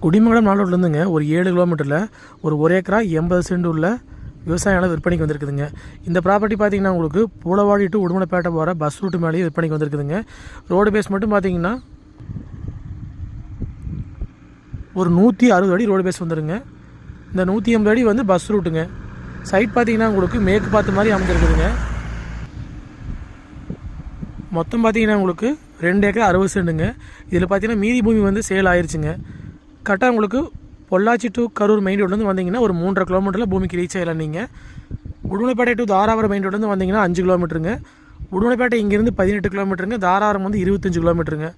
குடிமங்கலம் நாளூர்லேருந்துங்க ஒரு 7 கிலோமீட்டரில் ஒரு ஏக்கரா 80 சென்ட் உள்ள விவசாய நிலம் விற்பனைக்கு வந்திருக்குதுங்க. இந்த ப்ராப்பர்ட்டி பார்த்தீங்கன்னா உங்களுக்கு பூளவாடி டு உடுமலைப்பேட்டை போகிற பஸ் ரூட்டு மேலேயே விற்பனைக்கு வந்திருக்குதுங்க. ரோடு பேஸ் மட்டும் பார்த்தீங்கன்னா ஒரு 160 அடி ரோடு பேஸ் வந்துடுங்க. இந்த 180 அடி வந்து பஸ் ரூட்டுங்க. சைட் பார்த்தீங்கன்னா உங்களுக்கு மேற்கு பார்த்த மாதிரி அமைஞ்சிருக்குதுங்க. மொத்தம் பார்த்தீங்கன்னா உங்களுக்கு 2 ஏக்கர் 60 சென்ட்டுங்க. இதில் பார்த்தீங்கன்னா மீதி பூமி வந்து சேல் ஆயிடுச்சுங்க. கரெக்டாக உங்களுக்கு பொள்ளாச்சி டு கரூர் மெயின் ரோட்லேருந்து வந்தீங்கன்னா ஒரு 3.5 கிலோமீட்டரில் பூமிக்கு ரீச் ஆகலாம். நீங்கள் உடுமலைப்பேட்டை டு தாராபுரம் மெயின் ரோட்லேருந்து வந்தீங்கன்னா 5 கிலோமீட்டருங்க. உடுமலைப்பேட்டை இங்கேருந்து 18 கிலோமீட்டருங்க. தாராபுரம் வந்து 25 கிலோமீட்டருங்க.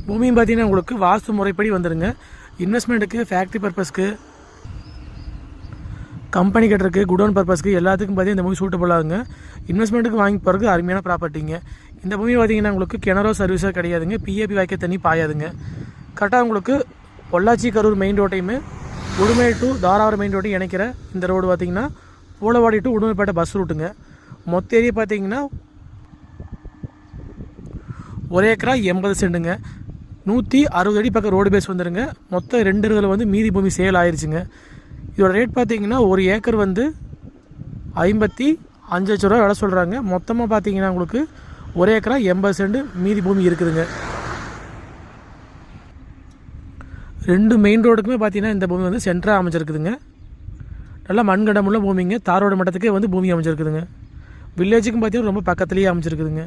பூமியும் பார்த்தீங்கன்னா உங்களுக்கு வாஸ்து முறைப்படி வந்துடுங்க. இன்வெஸ்ட்மெண்ட்டுக்கு, ஃபேக்ட்ரி பர்பஸ்க்கு, கம்பெனி கட்டுறதுக்கு, குடோன் பர்பஸ்க்கு எல்லாத்துக்கும் பார்த்தீங்கன்னா இந்த பூமி சூட்டபுள் ஆகுங்க. இன்வெஸ்ட்மெண்ட்டுக்கு வாங்கி போகிறதுக்கு அருமையான ப்ராப்பர்ட்டிங்க. இந்த பூமி பார்த்தீங்கன்னா உங்களுக்கு கிணறோ சர்வீஸோ கிடையாதுங்க. பிஏபி வாய்க்க தண்ணி பாயாதுங்க. கரெக்டாக உங்களுக்கு பொள்ளாச்சி கரூர் மெயின் ரோட்டையுமே உடுமலை டு தாராபுரம் மெயின் ரோட்டையும் இணைக்கிற இந்த ரோடு பார்த்தீங்கன்னா பூளவாடி டு உடுமலைப்பேட்டை பஸ் ரூட்டுங்க. மொத்த ஏரியா பார்த்தீங்கன்னா 1 ஏக்கரா 80 சென்ட்டுங்க. 160 அடி பக்கம் ரோடு பேஸ் வந்துடுங்க. மொத்தம் 2 இதில் வந்து மீதி பூமி சேல் ஆயிடுச்சுங்க. இதோட ரேட் பார்த்தீங்கன்னா 1 ஏக்கர் வந்து 55 லட்ச ரூபா விலை சொல்கிறாங்க. மொத்தமாக பார்த்தீங்கன்னா உங்களுக்கு 1 ஏக்கரா 80 சென்ட் மீதி பூமி இருக்குதுங்க. 2 மெயின் ரோடுக்குமே பார்த்தீங்கன்னா இந்த பூமி வந்து சென்டராக அமைச்சிருக்குதுங்க. நல்லா மண்கடமுள்ள பூமிங்க. தாரோட மட்டத்துக்கே வந்து பூமி அமைச்சிருக்குதுங்க. வில்லேஜுக்கும் பார்த்தீங்கன்னா ரொம்ப பக்கத்துலேயே அமைச்சிருக்குதுங்க.